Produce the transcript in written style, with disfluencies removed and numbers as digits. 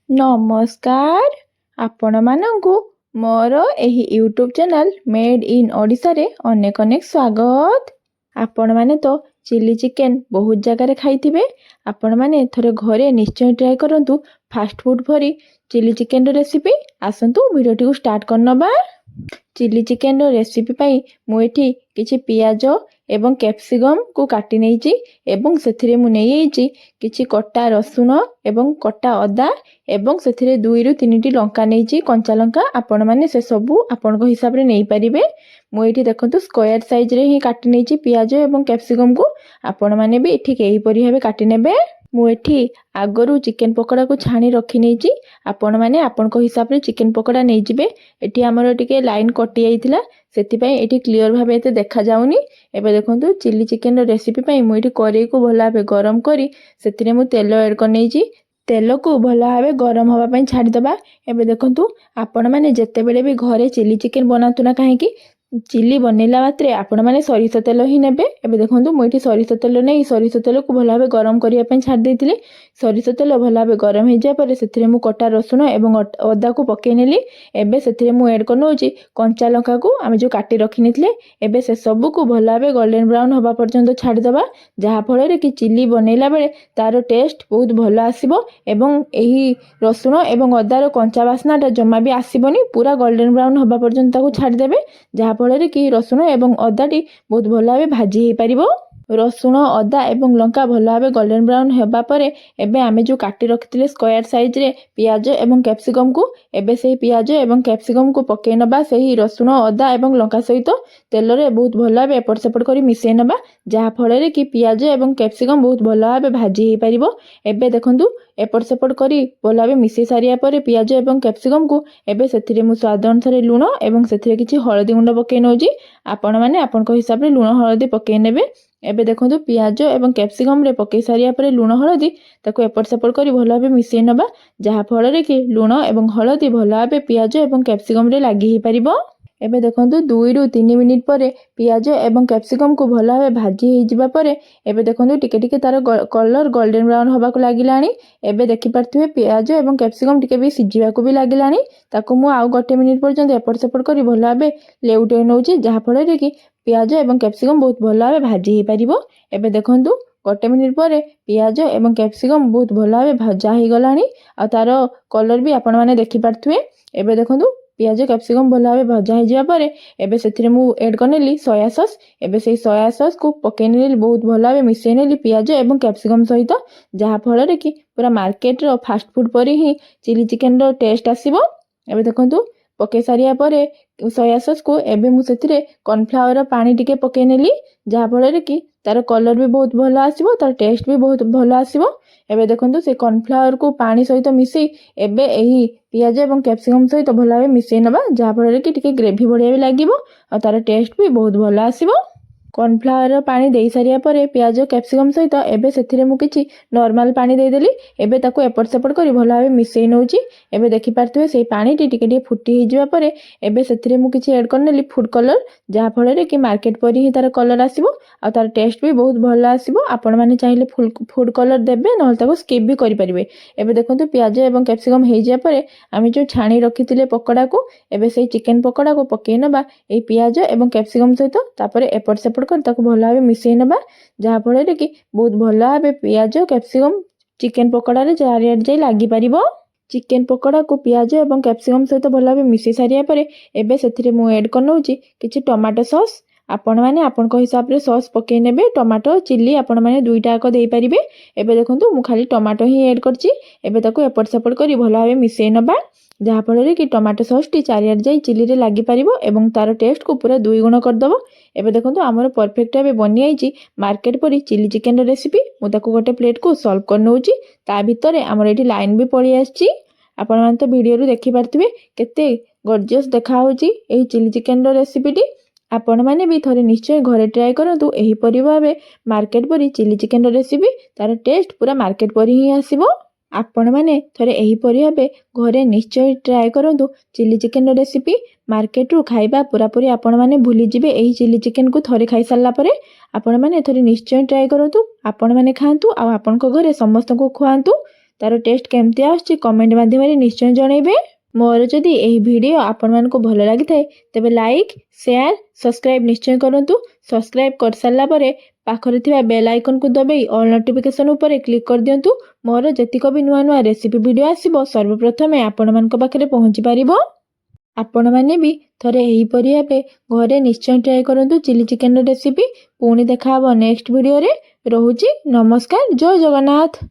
ନମସ୍କାର। ଆପଣମାନଙ୍କୁ ମୋର ଏହି ୟୁଟ୍ୟୁବ୍ ଚ୍ୟାନେଲ୍ ମେଡ୍ ଇନ୍ ଓଡ଼ିଶାରେ ଅନେକ ଅନେକ ସ୍ୱାଗତ। ଆପଣମାନେ ତ ଚିଲି ଚିକେନ୍ ବହୁତ ଜାଗାରେ ଖାଇଥିବେ। ଆପଣମାନେ ଥରେ ଘରେ ନିଶ୍ଚୟ ଟ୍ରାଏ କରନ୍ତୁ ଫାଷ୍ଟଫୁଡ଼୍ ଭରି ଚିଲି ଚିକେନ୍ର ରେସିପି। ଆସନ୍ତୁ ଭିଡ଼ିଓଟିକୁ ଷ୍ଟାର୍ଟ କରିନେବା। ଚିଲି ଚିକେନ୍ର ରେସିପି ପାଇଁ ମୁଁ ଏଠି କିଛି ପିଆଜ ଏବଂ କ୍ୟାପ୍ସିକମ୍କୁ କାଟି ନେଇଛି ଏବଂ ସେଥିରେ ମୁଁ ନେଇଯାଇଛି କିଛି କଟା ରସୁଣ ଏବଂ କଟା ଅଦା ଏବଂ ସେଥିରେ 2ରୁ 3ଟି ଲଙ୍କା ନେଇଛି, କଞ୍ଚା ଲଙ୍କା। ଆପଣମାନେ ସେସବୁ ଆପଣଙ୍କ ହିସାବରେ ନେଇପାରିବେ। ମୁଁ ଏଇଠି ଦେଖନ୍ତୁ ସ୍କୋୟାର ସାଇଜ୍ରେ ହିଁ କାଟି ନେଇଛି ପିଆଜ ଏବଂ କ୍ୟାପ୍ସିକମ୍କୁ। ଆପଣମାନେ ବି ଠିକ୍ ଏହିପରି ଭାବେ କାଟି ନେବେ। ମୁଁ ଏଠି ଆଗରୁ ଚିକେନ୍ ପକୋଡ଼ାକୁ ଛାଣି ରଖି ନେଇଛି। ଆପଣମାନେ ଆପଣଙ୍କ ହିସାବରେ ଚିକେନ୍ ପକୋଡ଼ା ନେଇଯିବେ। ଏଠି ଆମର ଟିକେ ଲାଇନ୍ କଟି ଯାଇଥିଲା, ସେଥିପାଇଁ ଏଠି କ୍ଲିଅର ଭାବେ ଏତେ ଦେଖାଯାଉନି। ଏବେ ଦେଖନ୍ତୁ ଚିଲି ଚିକେନ୍ର ରେସିପି ପାଇଁ ମୁଁ ଏଠି କଡ଼େଇକୁ ଭଲ ଭାବେ ଗରମ କରି ସେଥିରେ ମୁଁ ତେଲ ଆଡ଼୍ କରିନେଇଛି। ତେଲକୁ ଭଲ ଭାବେ ଗରମ ହେବା ପାଇଁ ଛାଡ଼ିଦେବା। ଏବେ ଦେଖନ୍ତୁ ଆପଣମାନେ ଯେତେବେଳେ ବି ଘରେ ଚିଲି ଚିକେନ୍ ବନାନ୍ତୁ ନା କାହିଁକି, ଚିଲି ବନେଇଲା ମାତ୍ରେ ଆପଣମାନେ ସୋରିଷ ତେଲ ହିଁ ନେବେ। ଏବେ ଦେଖନ୍ତୁ ମୁଁ ଏଠି ସୋରିଷ ତେଲ ନେଇ ସୋରିଷ ତେଲକୁ ଭଲ ଭାବେ ଗରମ କରିବା ପାଇଁ ଛାଡ଼ି ଦେଇଥିଲି। ସୋରିଷ ତେଲ ଭଲ ଭାବେ ଗରମ ହୋଇଯିବା ପରେ ସେଥିରେ ମୁଁ କଟା ରସୁଣ ଏବଂ ଅଦାକୁ ପକାଇ ନେଲି। ଏବେ ସେଥିରେ ମୁଁ ଆଡ଼୍ କରିନେଉଛି କଞ୍ଚା ଲଙ୍କାକୁ ଆମେ ଯେଉଁ କାଟି ରଖିନେଇଥିଲେ। ଏବେ ସେସବୁକୁ ଭଲ ଭାବେ ଗୋଲ୍ଡେନ୍ ବ୍ରାଉନ୍ ହେବା ପର୍ଯ୍ୟନ୍ତ ଛାଡ଼ିଦେବା, ଯାହାଫଳରେ କି ଚିଲି ବନେଇଲା ବେଳେ ତା'ର ଟେଷ୍ଟ ବହୁତ ଭଲ ଆସିବ ଏବଂ ଏହି ରସୁଣ ଏବଂ ଅଦାର କଞ୍ଚା ବାସ୍ନାଟା ଜମା ବି ଆସିବନି। ପୁରା ଗୋଲ୍ଡେନ୍ ବ୍ରାଉନ୍ ହେବା ପର୍ଯ୍ୟନ୍ତ ତାକୁ ଛାଡ଼ିଦେବେ, ଯାହାଫଳରେ କି ରସୁଣ ଏବଂ ଅଦାଟି ବହୁତ ଭଲ ଭାବେ ଭାଜି ହୋଇପାରିବ। ରସୁଣ, ଅଦା ଏବଂ ଲଙ୍କା ଭଲ ଭାବେ ଗୋଲ୍ଡେନ୍ ବ୍ରାଉନ୍ ହେବା ପରେ ଏବେ ଆମେ ଯେଉଁ କାଟି ରଖିଥିଲେ ସ୍କୋୟାର ସାଇଜ୍ରେ ପିଆଜ ଏବଂ କ୍ୟାପ୍ସିକମ୍କୁ, ଏବେ ସେହି ପିଆଜ ଏବଂ କ୍ୟାପ୍ସିକମ୍କୁ ପକାଇ ନେବା ସେହି ରସୁଣ, ଅଦା ଏବଂ ଲଙ୍କା ସହିତ ତେଲରେ ବହୁତ ଭଲ ଭାବେ ଏପଟ ସେପଟ କରି ମିଶାଇ ନେବା, ଯାହାଫଳରେ କି ପିଆଜ ଏବଂ କ୍ୟାପ୍ସିକମ୍ ବହୁତ ଭଲ ଭାବେ ଭାଜି ହୋଇପାରିବ। ଏବେ ଦେଖନ୍ତୁ ଏପଟ ସେପଟ କରି ଭଲ ଭାବେ ମିଶାଇ ସାରିବା ପରେ ପିଆଜ ଏବଂ କ୍ୟାପ୍ସିକମ୍କୁ ଏବେ ସେଥିରେ ମୁଁ ସ୍ୱାଦ ଅନୁସାରେ ଲୁଣ ଏବଂ ସେଥିରେ କିଛି ହଳଦୀ ଗୁଣ୍ଡ ପକାଇ ନେଉଛି। ଆପଣମାନେ ଆପଣଙ୍କ ହିସାବରେ ଲୁଣ ହଳଦୀ ପକାଇ ନେବେ। ଏବେ ଦେଖନ୍ତୁ ପିଆଜ ଏବଂ କ୍ୟାପ୍ସିକମ୍ରେ ପକାଇ ସାରିବା ପରେ ଲୁଣ ହଳଦୀ ତାକୁ ଏପଟ ସେପଟ କରି ଭଲ ଭାବେ ମିଶାଇ ନେବା, ଯାହାଫଳରେ କି ଲୁଣ ଏବଂ ହଳଦୀ ଭଲ ଭାବେ ପିଆଜ ଏବଂ କ୍ୟାପ୍ସିକମ୍ରେ ଲାଗି ହୋଇପାରିବ। ଏବେ ଦେଖନ୍ତୁ 2ରୁ 3 ମିନିଟ୍ ପରେ ପିଆଜ ଏବଂ କ୍ୟାପ୍ସିକମ୍କୁ ଭଲ ଭାବେ ଭାଜି ହୋଇଯିବା ପରେ ଏବେ ଦେଖନ୍ତୁ ଟିକେ ଟିକେ ତା'ର କଲର୍ ଗୋଲ୍ଡେନ୍ ବ୍ରାଉନ୍ ହେବାକୁ ଲାଗିଲାଣି। ଏବେ ଦେଖିପାରୁଥିବେ ପିଆଜ ଏବଂ କ୍ୟାପ୍ସିକମ୍ ଟିକେ ବି ସିଝିବାକୁ ବି ଲାଗିଲାଣି। ତାକୁ ମୁଁ ଆଉ 1 ମିନିଟ୍ ପର୍ଯ୍ୟନ୍ତ ଏପଟ ସେପଟ କରି ଭଲ ଭାବେ ଲେଉଟାଇ ନେଉଛି, ଯାହାଫଳରେ କି ପିଆଜ ଏବଂ କ୍ୟାପ୍ସିକମ୍ ବହୁତ ଭଲ ଭାବେ ଭାଜି ହୋଇପାରିବ। ଏବେ ଦେଖନ୍ତୁ 1 ମିନିଟ୍ ପରେ ପିଆଜ ଏବଂ କ୍ୟାପ୍ସିକମ୍ ବହୁତ ଭଲ ଭାବେ ଭଜା ହୋଇଗଲାଣି ଆଉ ତା'ର କଲର୍ ବି ଆପଣମାନେ ଦେଖିପାରୁଥିବେ। ଏବେ ଦେଖନ୍ତୁ ପିଆଜ କ୍ୟାପ୍ସିକମ୍ ଭଲ ଭାବେ ଭଜା ହୋଇଯିବା ପରେ ଏବେ ସେଥିରେ ମୁଁ ଆଡ଼୍ କରିନେଲି ସୋୟା ସସ୍। ଏବେ ସେଇ ସୋୟା ସସ୍କୁ ପକାଇ ନେଲି, ବହୁତ ଭଲ ଭାବେ ମିଶାଇ ନେଲି ପିଆଜ ଏବଂ କ୍ୟାପ୍ସିକମ୍ ସହିତ, ଯାହାଫଳରେ କି ପୁରା ମାର୍କେଟର ଫାଷ୍ଟଫୁଡ଼୍ ପରି ହିଁ ଚିଲି ଚିକେନ୍ର ଟେଷ୍ଟ ଆସିବ। ଏବେ ଦେଖନ୍ତୁ ପକାଇ ସାରିବା ପରେ ସୋୟା ସସ୍କୁ ଏବେ ମୁଁ ସେଥିରେ କର୍ଣ୍ଣଫ୍ଲାୱାର ପାଣି ଟିକେ ପକାଇ ନେଲି, ଯାହାଫଳରେ କି ତା'ର କଲର୍ ବି ବହୁତ ଭଲ ଆସିବ, ତା'ର ଟେଷ୍ଟ ବି ବହୁତ ଭଲ ଆସିବ। ଏବେ ଦେଖନ୍ତୁ ସେ କର୍ଣ୍ଣଫ୍ଲାୱାରକୁ ପାଣି ସହିତ ମିଶାଇ ଏବେ ଏହି ପିଆଜ ଏବଂ କ୍ୟାପ୍ସିକମ୍ ସହିତ ଭଲ ଭାବେ ମିଶାଇ ନେବା, ଯାହାଫଳରେ କି ଟିକେ ଗ୍ରେଭି ଭଳିଆ ବି ଲାଗିବ ଆଉ ତା'ର ଟେଷ୍ଟ ବି ବହୁତ ଭଲ ଆସିବ। କର୍ଣ୍ଣଫ୍ଲାୱାର ପାଣି ଦେଇ ସାରିବା ପରେ ପିଆଜ କ୍ୟାପ୍ସିକମ୍ ସହିତ ଏବେ ସେଥିରେ ମୁଁ କିଛି ନର୍ମାଲ୍ ପାଣି ଦେଇଦେଲି। ଏବେ ତାକୁ ଏପଟ ସେପଟ କରି ଭଲ ଭାବେ ମିଶାଇ ନେଉଛି। ଏବେ ଦେଖିପାରୁଥିବେ ସେଇ ପାଣିଟି ଟିକେ ଟିକେ ଫୁଟି ହୋଇଯିବା ପରେ ଏବେ ସେଥିରେ ମୁଁ କିଛି ଆଡ଼୍ କରିନେଲି ଫୁଡ଼୍ କଲର୍, ଯାହାଫଳରେ କି ମାର୍କେଟ ପରି ହିଁ ତା'ର କଲର୍ ଆସିବ ଆଉ ତା'ର ଟେଷ୍ଟ ବି ବହୁତ ଭଲ ଆସିବ। ଆପଣମାନେ ଚାହିଁଲେ ଫୁଡ଼୍ କଲର୍ ଦେବେ, ନହେଲେ ତାକୁ ସ୍କିପ୍ ବି କରିପାରିବେ। ଏବେ ଦେଖନ୍ତୁ ପିଆଜ ଏବଂ କ୍ୟାପ୍ସିକମ୍ ହୋଇଯିବା ପରେ ଆମେ ଯେଉଁ ଛାଣି ରଖିଥିଲେ ପକୋଡ଼ାକୁ, ଏବେ ସେଇ ଚିକେନ୍ ପକୋଡ଼ାକୁ ପକାଇ ନେବା ଏଇ ପିଆଜ ଏବଂ କ୍ୟାପ୍ସିକମ୍ ସହିତ, ତାପରେ ଏପଟ ସେପଟ କରି ତାକୁ ଭଲ ଭାବେ ମିଶାଇ ନେବା, ଯାହାଫଳରେ କି ବହୁତ ଭଲ ଭାବେ ପିଆଜ କ୍ୟାପ୍ସିକମ୍ ଚିକେନ୍ ପକୋଡ଼ାରେ ଚାରିଆଡ଼େ ଯାଇ ଲାଗିପାରିବ। ଚିକେନ୍ ପକୋଡ଼ାକୁ ପିଆଜ ଏବଂ କ୍ୟାପ୍ସିକମ୍ ସହିତ ଭଲ ଭାବେ ମିଶାଇ ସାରିବା ପରେ ଏବେ ସେଥିରେ ମୁଁ ଆଡ଼୍ କରିନେଉଛି କିଛି ଟମାଟୋ ସସ୍। ଆପଣମାନେ ଆପଣଙ୍କ ହିସାବରେ ସସ୍ ପକାଇ ନେବେ, ଟମାଟୋ ଚିଲି ଆପଣମାନେ 2ଟା ଯାକ ଦେଇପାରିବେ। ଏବେ ଦେଖନ୍ତୁ ମୁଁ ଖାଲି ଟମାଟୋ ହିଁ ଆଡ଼୍ କରିଛି। ଏବେ ତାକୁ ଏପଟ ସେପଟ କରି ଭଲ ଭାବେ ମିଶାଇ ନେବା, ଯାହାଫଳରେ କି ଟମାଟୋ ସସ୍ଟି ଚାରିଆଡ଼େ ଯାଇ ଚିଲିରେ ଲାଗିପାରିବ ଏବଂ ତା'ର ଟେଷ୍ଟକୁ ପୁରା 2 ଗୁଣ କରିଦେବ। ଏବେ ଦେଖନ୍ତୁ ଆମର ପରଫେକ୍ଟ ଭାବେ ବନିଯାଇଛି ମାର୍କେଟ ପରି ଚିଲି ଚିକେନ୍ର ରେସିପି। ମୁଁ ତାକୁ ଗୋଟେ ପ୍ଲେଟ୍କୁ ସର୍ଭ କରିନେଉଛି। ତା ଭିତରେ ଆମର ଏଠି ଲାଇନ୍ ବି ପଳେଇ ଆସିଛି। ଆପଣମାନେ ତ ଭିଡ଼ିଓରୁ ଦେଖିପାରୁଥିବେ କେତେ ଗର୍ଜିୟସ୍ ଦେଖାହେଉଛି ଏହି ଚିଲି ଚିକେନ୍ର ରେସିପିଟି। ଆପଣମାନେ ବି ଥରେ ନିଶ୍ଚୟ ଘରେ ଟ୍ରାଏ କରନ୍ତୁ ଏହିପରି ଭାବେ ମାର୍କେଟ ପରି ଚିଲି ଚିକେନ୍ର ରେସିପି। ତା'ର ଟେଷ୍ଟ ପୁରା ମାର୍କେଟ ପରି ହିଁ ଆସିବ। ଆପଣମାନେ ଥରେ ଏହିପରି ଭାବେ ଘରେ ନିଶ୍ଚୟ ଟ୍ରାଏ କରନ୍ତୁ ଚିଲି ଚିକେନ୍ର ରେସିପି। ମାର୍କେଟରୁ ଖାଇବା ପୁରାପୁରି ଆପଣମାନେ ଭୁଲିଯିବେ ଏହି ଚିଲି ଚିକେନ୍କୁ ଥରେ ଖାଇସାରିଲା ପରେ। ଆପଣମାନେ ଥରେ ନିଶ୍ଚୟ ଟ୍ରାଏ କରନ୍ତୁ, ଆପଣମାନେ ଖାଆନ୍ତୁ ଆଉ ଆପଣଙ୍କ ଘରେ ସମସ୍ତଙ୍କୁ ଖୁଆନ୍ତୁ। ତାର ଟେଷ୍ଟ କେମିତି ଆସୁଛି କମେଣ୍ଟ ମାଧ୍ୟମରେ ନିଶ୍ଚୟ ଜଣାଇବେ। ମୋର ଯଦି ଏହି ଭିଡ଼ିଓ ଆପଣମାନଙ୍କୁ ଭଲ ଲାଗିଥାଏ ତେବେ ଲାଇକ୍, ସେୟାର, ସବସ୍କ୍ରାଇବ୍ ନିଶ୍ଚୟ କରନ୍ତୁ। ସବସ୍କ୍ରାଇବ୍ କରିସାରିଲା ପରେ ପାଖରେ ଥିବା ବେଲ୍ ଆଇକନ୍କୁ ଦବାଇ ଅଲ୍ ନୋଟିଫିକେସନ୍ ଉପରେ କ୍ଲିକ୍ କରିଦିଅନ୍ତୁ। ମୋର ଯେତିକ ବି ନୂଆ ନୂଆ ରେସିପି ଭିଡ଼ିଓ ଆସିବ ସର୍ବପ୍ରଥମେ ଆପଣମାନଙ୍କ ପାଖରେ ପହଞ୍ଚି ପାରିବ। ଆପଣମାନେ ବି ଥରେ ଏହିପରି ଭାବେ ଘରେ ନିଶ୍ଚୟ ଟ୍ରାଏ କରନ୍ତୁ ଚିଲି ଚିକେନର ରେସିପି। ପୁଣି ଦେଖା ହେବ ନେକ୍ସଟ ଭିଡ଼ିଓରେ। ରହୁଛି, ନମସ୍କାର, ଜୟ ଜଗନ୍ନାଥ।